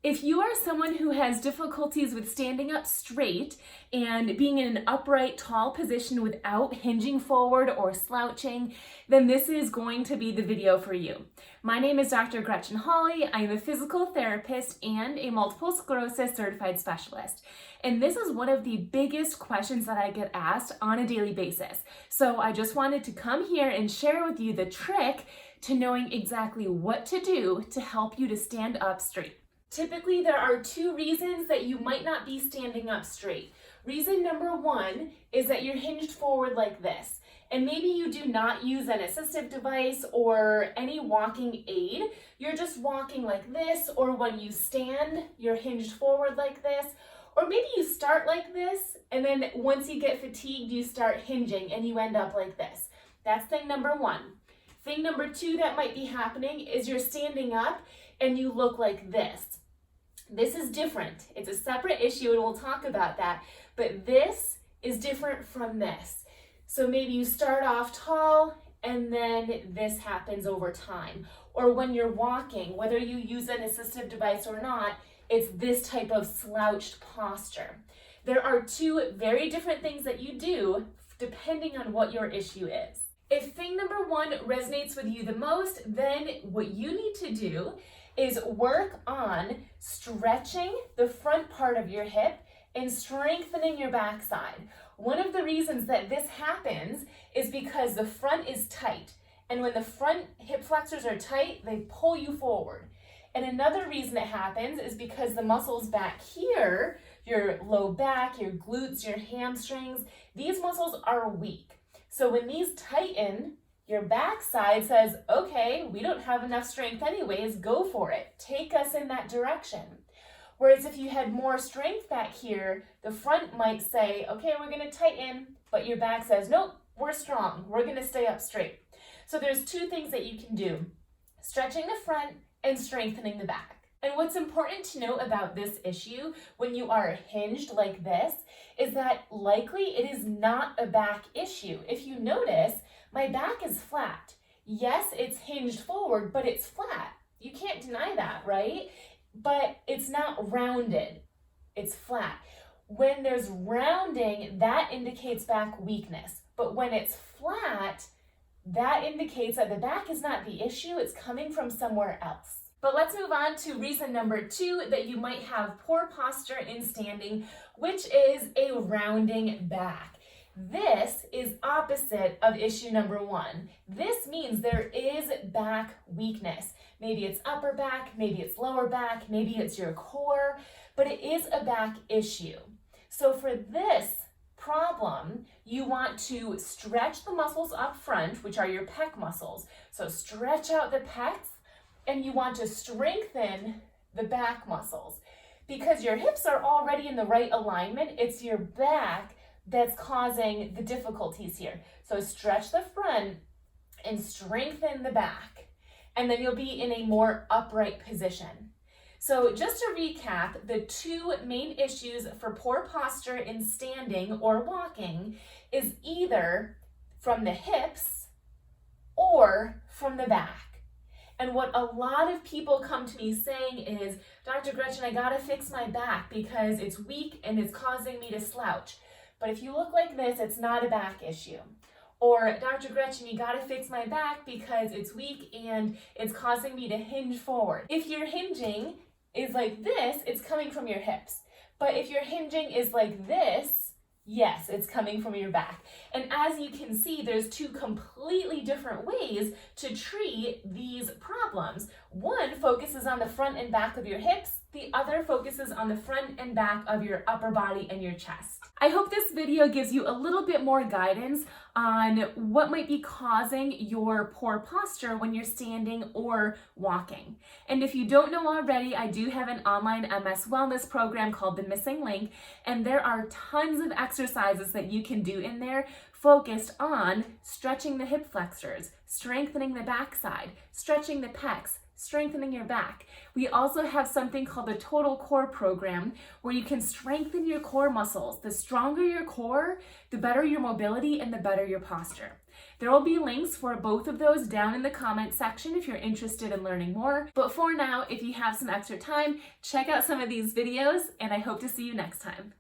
If you are someone who has difficulties with standing up straight and being in an upright, tall position without hinging forward or slouching, then this is going to be the video for you. My name is Dr. Gretchen Hawley. I am a physical therapist and a multiple sclerosis certified specialist. And this is one of the biggest questions that I get asked on a daily basis. So I just wanted to come here and share with you the trick to knowing exactly what to do to help you to stand up straight. Typically, there are two reasons that you might not be standing up straight. Reason number one is that you're hinged forward like this. And maybe you do not use an assistive device or any walking aid. You're just walking like this, or when you stand, you're hinged forward like this. Or maybe you start like this, and then once you get fatigued, you start hinging and you end up like this. That's thing number one. Thing number two that might be happening is you're standing up and you look like this. This is different. It's a separate issue and we'll talk about that, but this is different from this. So maybe you start off tall and then this happens over time. Or when you're walking, whether you use an assistive device or not, it's this type of slouched posture. There are two very different things that you do depending on what your issue is. If thing number one resonates with you the most, then what you need to do is work on stretching the front part of your hip and strengthening your backside. One of the reasons that this happens is because the front is tight. And when the front hip flexors are tight, they pull you forward. And another reason it happens is because the muscles back here, your low back, your glutes, your hamstrings, these muscles are weak. So when these tighten, your backside says, okay, we don't have enough strength anyways, go for it. Take us in that direction. Whereas if you had more strength back here, the front might say, okay, we're gonna tighten, but your back says, nope, we're strong. We're gonna stay up straight. So there's two things that you can do: stretching the front and strengthening the back. And what's important to know about this issue when you are hinged like this is that likely it is not a back issue. If you notice, my back is flat. Yes, it's hinged forward, but it's flat. You can't deny that, right? But it's not rounded. It's flat. When there's rounding, that indicates back weakness. But when it's flat, that indicates that the back is not the issue. It's coming from somewhere else. But let's move on to reason number two that you might have poor posture in standing, which is a rounding back. This is opposite of issue number one. This means there is back weakness. Maybe it's upper back, maybe it's lower back, maybe it's your core, but it is a back issue. So for this problem, you want to stretch the muscles up front, which are your pec muscles. So stretch out the pecs, and you want to strengthen the back muscles. Because your hips are already in the right alignment, it's your back that's causing the difficulties here. So stretch the front and strengthen the back, and then you'll be in a more upright position. So just to recap, the two main issues for poor posture in standing or walking is either from the hips or from the back. And what a lot of people come to me saying is, Dr. Gretchen, I gotta fix my back because it's weak and it's causing me to slouch. But if you look like this, it's not a back issue. Or, Dr. Gretchen, you gotta fix my back because it's weak and it's causing me to hinge forward. If your hinging is like this, it's coming from your hips. But if your hinging is like this, yes, it's coming from your back. And as you can see, there's two completely different ways to treat these problems. One focuses on the front and back of your hips. The other focuses on the front and back of your upper body and your chest. I hope this video gives you a little bit more guidance on what might be causing your poor posture when you're standing or walking. And if you don't know already, I do have an online MS wellness program called The Missing Link, and there are tons of exercises that you can do in there focused on stretching the hip flexors, strengthening the backside, stretching the pecs, strengthening your back. We also have something called the Total Core program where you can strengthen your core muscles. The stronger your core, the better your mobility and the better your posture. There will be links for both of those down in the comments section if you're interested in learning more. But for now, if you have some extra time, check out some of these videos, and I hope to see you next time.